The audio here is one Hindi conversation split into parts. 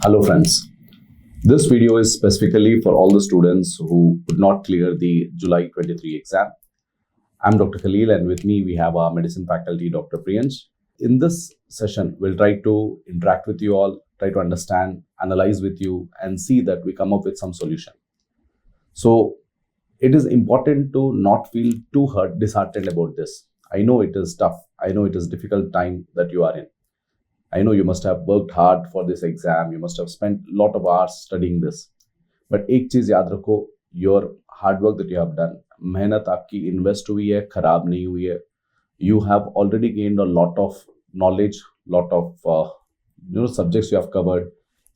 Hello friends. This video is specifically for all the students who could not clear the July 23 exam. I'm Dr. Khalil and with me we have our medicine faculty Dr. Priyansh. In this session, we'll try to interact with you all, try to understand, analyze with you and see that we come up with some solution. So it is important to not feel too disheartened about this. I know it is tough. I know it is difficult time that you are in. I know you must have worked hard for this exam. You must have spent a lot of hours studying this. But एक चीज याद रखो, your hard work that you have done, मेहनत आपकी invest हुई है, खराब नहीं हुई है. You have already gained a lot of knowledge, lot of subjects you have covered.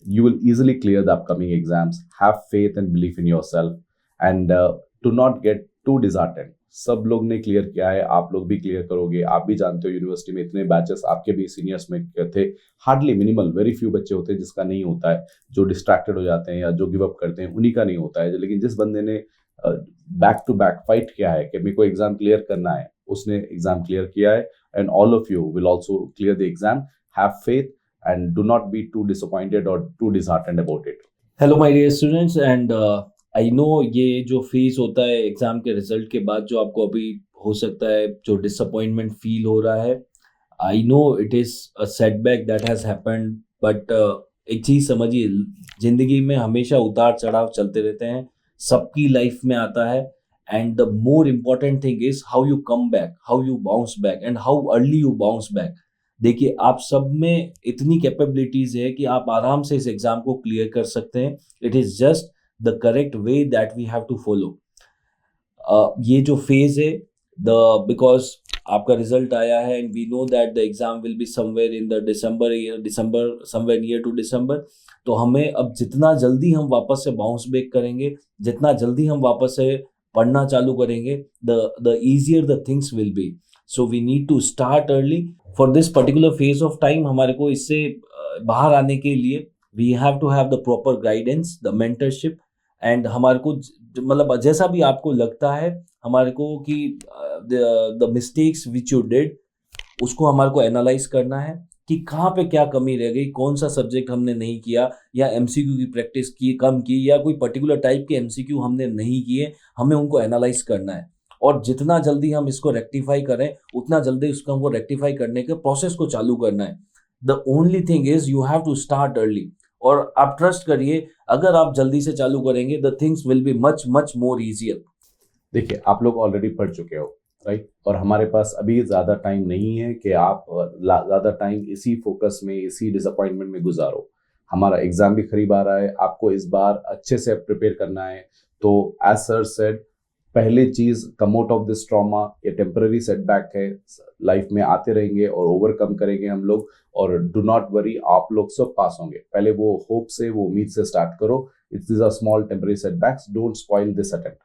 You will easily clear the upcoming exams. Have faith and belief in yourself, and do not get too disheartened. सब लोग ने क्लियर किया है, आप लोग भी क्लियर करोगे. आप भी जानते हो यूनिवर्सिटी में इतने बैचेस आपके भी सीनियर्स में थे. हार्डली मिनिमल वेरी फ्यू बच्चे होते हैं जिसका नहीं होता है, जो डिस्ट्रैक्टेड हो जाते हैं या जो गिव अप करते हैं, उन्हीं का नहीं होता है. लेकिन जिस बंदे ने बैक टू बैक फाइट किया है कि मेरे को एग्जाम क्लियर करना है, उसने एग्जाम क्लियर किया है. And all of you will also clear the exam. Have faith and do not be too disappointed और too disheartened about it. Hello my dear students and I know ये जो फेज होता है एग्जाम के रिजल्ट के बाद, जो आपको अभी हो सकता है जो डिसअपॉइंटमेंट फील हो रहा है, I know it is a setback that has happened. But एक चीज़ समझिए, ज़िंदगी में हमेशा उतार चढ़ाव चलते रहते हैं, सबकी लाइफ में आता है. And the more important thing is how you come back, how you bounce back and how early you bounce back. देखिए, आप सब में इतनी कैपेबिलिटीज़ है कि आप आराम से इस एग्ज़ाम को क्लियर कर सकते हैं. It is just the correct way that we have to follow. ये जो phase है, because आपका रिजल्ट आया है and we know that the exam will be somewhere in the December somewhere near to December. तो हमें अब जितना जल्दी हम वापस से बाउंस बैक करेंगे, जितना जल्दी हम वापस से पढ़ना चालू करेंगे, the easier the things will be. So we need to start early. For this particular phase of time, हमारे को इससे बाहर आने के लिए we have to have the proper guidance, the mentorship. And हमारे को मतलब जैसा भी आपको लगता है हमारे को कि the mistakes which you did, उसको हमारे को एनालाइज करना है कि कहाँ पे क्या कमी रह गई, कौन सा सब्जेक्ट हमने नहीं किया, या एमसीक्यू की प्रैक्टिस की कम की, या कोई पर्टिकुलर टाइप के एमसीक्यू हमने नहीं किए. हमें उनको एनालाइज करना है और जितना जल्दी हम इसको रेक्टिफाई करें उतना जल्दी उसको हमको रेक्टिफाई करने के प्रोसेस को चालू करना है. The only thing is you have to start early. और आप ट्रस्ट करिए, अगर आप जल्दी से चालू करेंगे the things will be much much more easier. देखिए, आप लोग ऑलरेडी पढ़ चुके हो, राइट? और हमारे पास अभी ज़्यादा टाइम नहीं है कि आप ज़्यादा टाइम इसी फोकस में, इसी डिसअपॉइंटमेंट में गुजारो. हमारा एग्जाम भी करीब आ रहा है, आपको इस बार अच्छे से प्रिपेयर करना है. तो एज सर सेड, पहले चीज come out of this trauma. ये टेम्पररी सेटबैक है, लाइफ में आते रहेंगे और ओवरकम करेंगे हम लोग. और डू नॉट वरी, आप लोग सब पास होंगे. पहले वो होप से, वो उम्मीद से स्टार्ट करो. It's this are small temporary setbacks, don't spoil this attempt.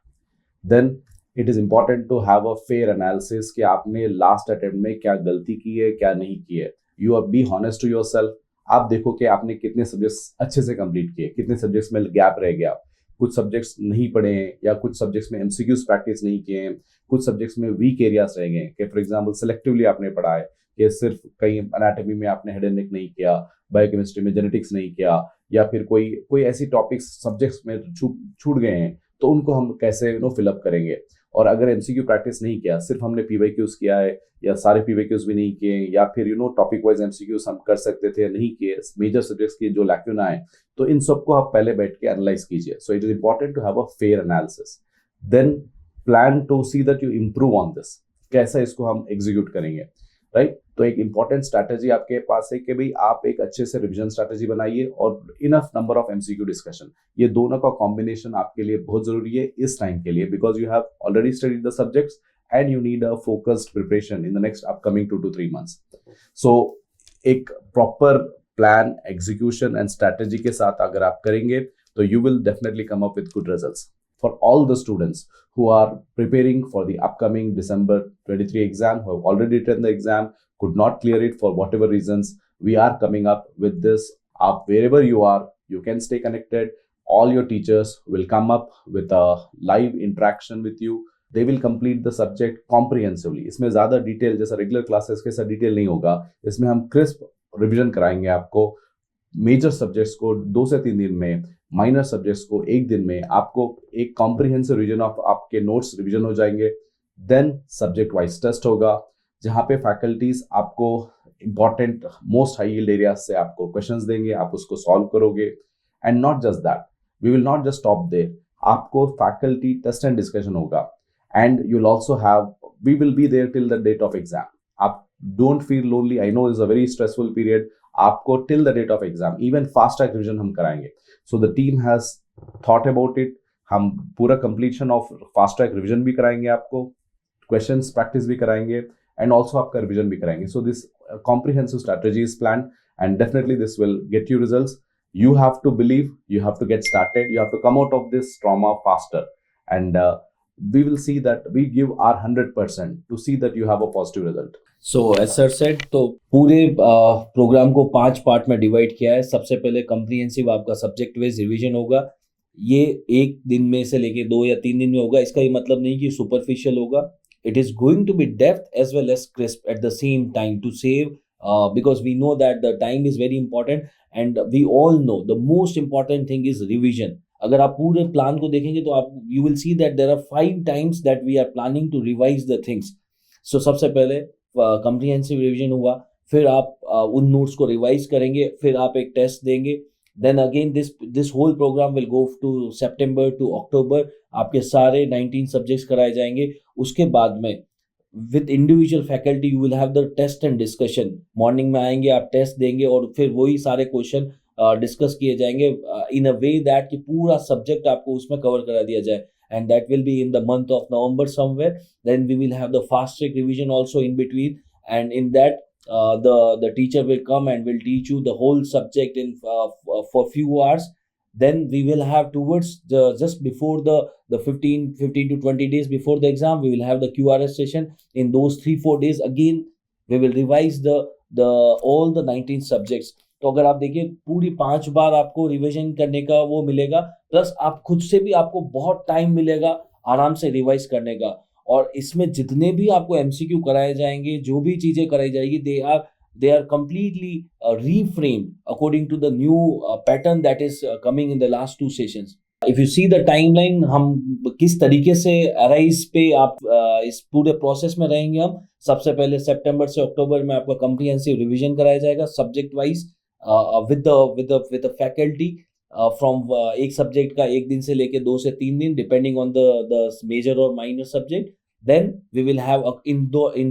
Then it is important to have a fair analysis कि आपने लास्ट अटेम्प्ट में क्या गलती की है, क्या नहीं की है. You are be honest to yourself. आप देखो कि आपने कितने सब्जेक्ट्स अच्छे से कंप्लीट किए, कितने सब्जेक्ट्स में गैप रह गया, कुछ सब्जेक्ट्स नहीं पढ़े हैं, या कुछ सब्जेक्ट्स में एमसीक्यूज प्रैक्टिस नहीं किए हैं, कुछ सब्जेक्ट्स में वीक एरियाज रह गए कि फॉर एग्जांपल सिलेक्टिवली आपने पढ़ा है कि सिर्फ कहीं एनाटॉमी में आपने हेड एंड नेक नहीं किया, बायोकेमिस्ट्री में जेनेटिक्स नहीं किया, या फिर कोई ऐसी टॉपिक्स सब्जेक्ट्स में छूट गए हैं. तो उनको हम कैसे फिलअप करेंगे. और अगर एमसीक्यू प्रैक्टिस नहीं किया, सिर्फ हमने पीवाईक्यूज किया है या सारे पीवाईक्यूज भी नहीं किए, या फिर टॉपिक वाइज एमसीक्यूज हम कर सकते थे नहीं किए, मेजर सब्जेक्ट्स की जो लैक्यूना है, तो इन सबको आप पहले बैठ के एनालाइज कीजिए. So it is important to have a fair analysis. Then plan to see that you improve on this. कैसा इसको हम एग्जीक्यूट करेंगे, राइट? तो एक इंपॉर्टेंट स्ट्रैटेजी आपके पास है कि भाई आप एक अच्छे से रिवीजन स्ट्रैटेजी बनाइए और enough number of MCQ discussion. ये दोनों का कॉम्बिनेशन आपके लिए बहुत जरूरी है इस टाइम के लिए, because you have already studied the subjects and you need a focused preparation in the next upcoming 2 to 3 months. सो एक proper plan, execution and strategy के साथ अगर आप करेंगे तो you will definitely come up with good results. For all the students who are preparing for the upcoming December 23 exam, who have already written the exam, could not clear it for whatever reasons, we are coming up with this. Wherever you are, you can stay connected. All your teachers will come up with a live interaction with you. They will complete the subject comprehensively. इसमें ज़्यादा डिटेल, जैसा रेगुलर क्लासेस के साथ डिटेल नहीं होगा. इसमें हम क्रिस्प रिविजन कराएंगे आपको. मेजर सब्जेक्ट्स को 2 से 3 दिन में, माइनर सब्जेक्ट्स को 1 दिन में, आपको एक कॉम्प्रिहेंसिव रिवीजन ऑफ आपके नोट्स रिवीजन हो जाएंगे। देन सब्जेक्ट वाइज टेस्ट होगा, जहाँ पे फैकल्टीज आपको important most high yield areas से आपको क्वेश्चंस देंगे, आप उसको सॉल्व करोगे। And not just that, we will not just stop there, आपको फैकल्टी टेस्ट एंड डिस्कशन होगा। And you will also have, we will be there till the date of exam. आप don't feel lonely, I know is a very stressful period, आपको till the date of exam even fast track revision हम कराएंगे। So the team has thought about it, हम पूरा completion of fast track revision भी कराएंगे, आपको क्वेश्चंस प्रैक्टिस भी कराएंगे, एंड ऑल्सो आपका रिविजन भी कराएंगे। So this comprehensive strategy is planned, and definitely this will get you results. You have to believe, you have to get started, you have to come out of this trauma faster, and we will see that we give our 100% to see that you have a positive result. So as sir said, तो पूरे प्रोग्राम को 5 पार्ट में डिवाइड किया है। सबसे पहले कम्प्रीहेंसिव आपका सब्जेक्ट वाइज रिवीजन होगा, ये 1 दिन में से लेके 2 या 3 दिन में होगा। इसका ये मतलब नहीं कि सुपरफिशियल होगा, it is going to be depth as well as crisp at the same time to save, because we know that the time is very important, and we all know the most important thing is revision. अगर आप पूरे प्लान को देखेंगे तो आप you will see that there are 5 times that we are planning to revise the things. So सबसे पहले comprehensive revision हुआ, फिर आप उन नोट्स को रिवाइज करेंगे, फिर आप एक टेस्ट देंगे। Then again this whole program will go to September to October, आपके सारे 19 सब्जेक्ट्स कराए जाएंगे। उसके बाद में with individual faculty you will have the test and discussion. Morning में आएंगे, आप टेस्ट देंगे और फिर वही सारे क्वेश्चन डिस्कस किए जाएंगे इन अ वे दैट कि पूरा सब्जेक्ट आपको उसमें कवर करा दिया जाए, and that will be in the month of November somewhere. Then we will have the fast track revision also in between, and in that the teacher will come and will teach you the whole subject in for few hours. Then we will have towards the just before the 15 to 20 days before the exam, we will have the QRS session. In those 3-4 days again we will revise the all the 19 subjects. तो अगर आप देखिए पूरी 5 बार आपको रिवीजन करने का वो मिलेगा, प्लस आप खुद से भी आपको बहुत टाइम मिलेगा आराम से रिवाइज करने का। और इसमें जितने भी आपको एमसीक्यू कराए जाएंगे, जो भी चीजें कराई जाएगी, they are completely reframed according to the new pattern that is coming in the last 2 sessions. If you see the timeline, हम किस तरीके से अराइज पे आप इस पूरे प्रोसेस में रहेंगे। हम सबसे पहले सितंबर से अक्टूबर में आपका कम्प्रीहेंसिव रिवीजन कराया जाएगा subject wise with the faculty from एक सब्जेक्ट का 1 दिन से लेके 2 से 3 दिन डिपेंडिंग ऑन द मेजर और minor subject. Then we will have in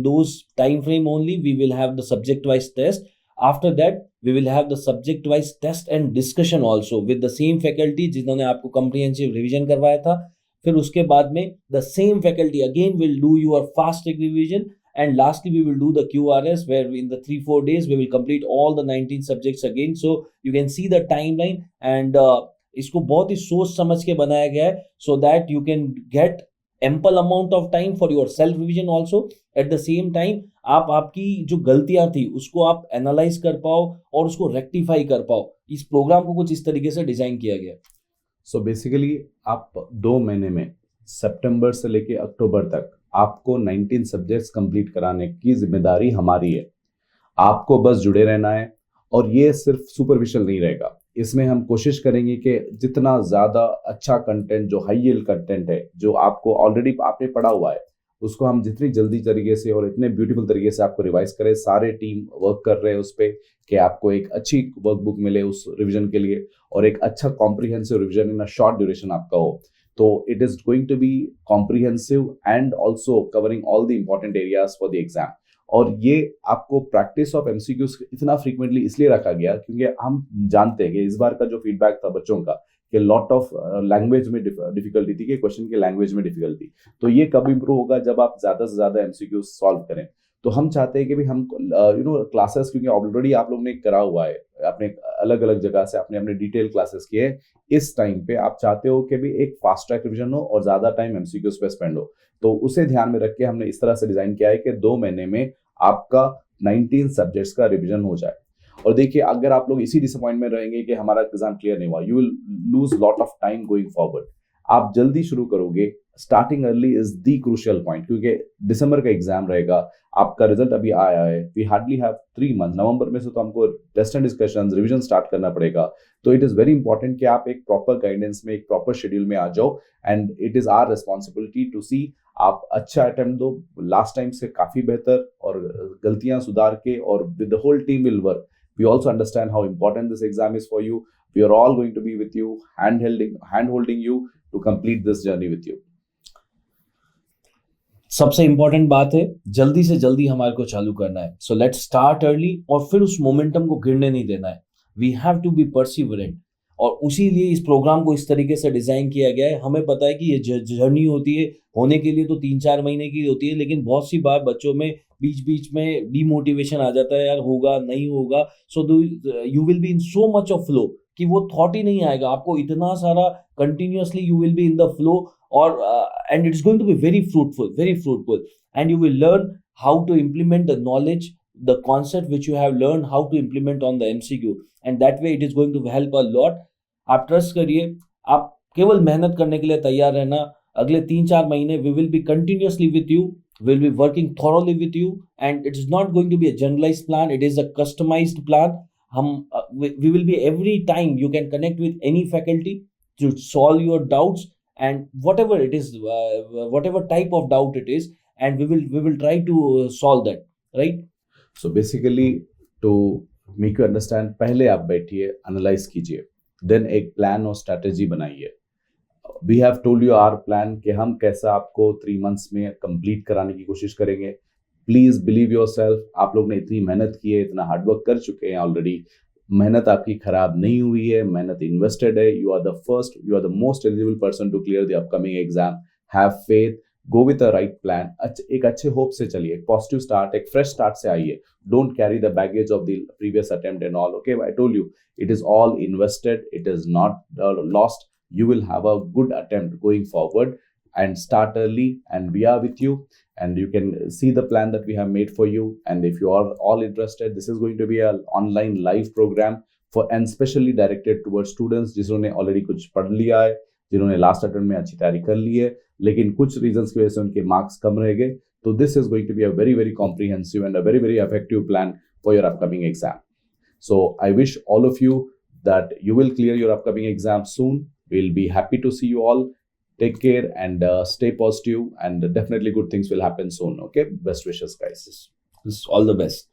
those time frame only we will have the subject wise test. After that we will have the subject wise test and discussion also with the same faculty जिन्होंने आपको comprehensive revision करवाया था। फिर उसके बाद में the same faculty again will do your fast track revision, and lastly we will do the QRS where in the 3-4 days we will complete all the 19 subjects again. So you can see the timeline, and इसको बहुत ही सोच समझ के बनाया गया है so that you can get ample amount of time for your self revision also. At the same time आप आपकी जो गलतियां थी उसको आप एनालाइज कर पाओ और उसको रेक्टिफाई कर पाओ। इस प्रोग्राम को कुछ इस तरीके से डिजाइन किया गया। सो बेसिकली आप 2 महीने में सितंबर से लेके अक्टूबर तक आपको 19 सब्जेक्ट्स कंप्लीट कराने की जिम्मेदारी हमारी है। आपको बस जुड़े रहना है, और ये सिर्फ सुपरफिशियल नहीं रहेगा। इसमें हम कोशिश करेंगे कि जितना ज़्यादा अच्छा कंटेंट, जो हाई यील्ड कंटेंट है, जो आपको ऑलरेडी आपने पढ़ा हुआ है, उसको हम जितनी जल्दी तरीके से और इतने ब्यूटीफुल तरीके से आपको रिवाइज करें। सारे टीम वर्क कर रहे हैं उस पर कि आपको एक अच्छी वर्कबुक मिले उस रिवीजन के लिए, और एक अच्छा comprehensive revision in a short duration आपका हो। तो it is going to be comprehensive and also covering all the important areas for the exam. और ये आपको प्रैक्टिस ऑफ एमसीक्यूज इतना फ्रीक्वेंटली इसलिए रखा गया क्योंकि हम जानते हैं कि इस बार का जो फीडबैक था बच्चों का कि लॉट ऑफ लैंग्वेज में डिफिकल्टी थी, कि क्वेश्चन की लैंग्वेज में डिफिकल्टी। तो ये कब इंप्रूव होगा? जब आप ज़्यादा से ज़्यादा एमसीक्यूज सॉल्व करें। तो हम चाहते हैं कि भी हम क्लासेस, क्योंकि ऑलरेडी आप लोग ने करा हुआ है, अपने अलग अलग जगह से आपने अपने डिटेल क्लासेस किए, इस टाइम पे आप चाहते हो कि भी एक फास्ट ट्रैक रिविजन हो और ज़्यादा टाइम एमसीक्यूज पे स्पेंड हो। तो उसे ध्यान में रख के हमने इस तरह से डिजाइन किया है कि 2 महीने में आपका 19 सब्जेक्ट्स का रिवीजन हो जाए। और देखिए, अगर आप लोग इसी डिसअपॉइंटमेंट में रहेंगे कि हमारा एग्जाम क्लियर नहीं हुआ, you will lose lot of time going forward. आप जल्दी शुरू करोगे, starting early is the crucial point, क्योंकि दिसंबर का एग्जाम रहेगा, आपका रिजल्ट अभी आया है, वी हार्डली हैव 3 मंथ, नवंबर में से तो हमको test and discussion revision start करना पड़ेगा। तो इट इज वेरी इंपॉर्टेंट कि आप एक प्रॉपर गाइडेंस में, एक प्रॉपर शेड्यूल में आ जाओ, and it is our responsibility to see आप अच्छा अटेम्प्ट दो, लास्ट टाइम से काफी बेहतर, और गलतियां सुधार के, और with the whole team will work. We also understand how important this exam is for you. We are all going to be with you, hand holding you to complete this journey with you. सबसे इंपॉर्टेंट बात है, जल्दी से जल्दी हमारे को चालू करना है। सो लेट्स स्टार्ट अर्ली, और फिर उस मोमेंटम को गिरने नहीं देना है। We have to be perseverant, और उसी लिए इस प्रोग्राम को इस तरीके से डिजाइन किया गया है। हमें पता है कि ये जर्नी होती है, होने के लिए तो 3-4 महीने की होती है, लेकिन बहुत सी बार बच्चों में बीच बीच में डीमोटिवेशन आ जाता है, यार होगा नहीं होगा। So you will be in so much of flow कि वो थॉट ही नहीं आएगा आपको, इतना सारा continuously you will be in the flow, और and it's going to be very fruitful, and you will learn how to implement the knowledge, the concept which you have learned, how to implement on the MCQ, and that way it is going to help a lot. आप ट्रस्ट करिए, आप केवल मेहनत करने के लिए तैयार रहना। अगले 3-4 महीने we will be continuously with you, we'll be working thoroughly with you, and it is not going to be a generalized plan, it is a customized plan. We will be, every time you can connect with any faculty to solve your doubts, and whatever it is, whatever type of doubt it is, and we will try to solve that, right? So basically, to make you understand, पहले आप बैठिए, एनालाइज कीजिए, देन एक प्लान और स्ट्रैटेजी बनाइए। We have told you our plan कि हम कैसा आपको 3 मंथ्स में कंप्लीट कराने की कोशिश करेंगे। प्लीज बिलीव योरसेल्फ, आप लोग ने इतनी मेहनत की है, इतना हार्डवर्क कर चुके हैं ऑलरेडी, मेहनत आपकी खराब नहीं हुई है, मेहनत इन्वेस्टेड है। You are the most eligible person to clear the upcoming exam. Have faith, go with the right plan, एक अच्छे होप से चलिए, एक पॉजिटिव स्टार्ट, एक फ्रेश स्टार्ट से आइए। Don't carry the baggage of the previous attempt and all. Okay, I told you it is all invested, it is not lost. You will have a good attempt going forward, and start early, and we are with you, and you can see the plan that we have made for you. And if you are all interested, this is going to be an online live program for, and specially directed towards students जिन्होंने already कुछ पढ़ लिया है, जिन्होंने लास्ट अटेम्प्ट में अच्छी तैयारी कर ली है, लेकिन कुछ रीजंस की वजह से उनके मार्क्स कम रह गए। तो this is going to be a very very comprehensive and a very very effective plan for your upcoming exam. So I wish all of you that you will clear your upcoming exam soon. We'll be happy to see you all. Take care and stay positive, and definitely good things will happen soon. Okay, best wishes, guys. All the best.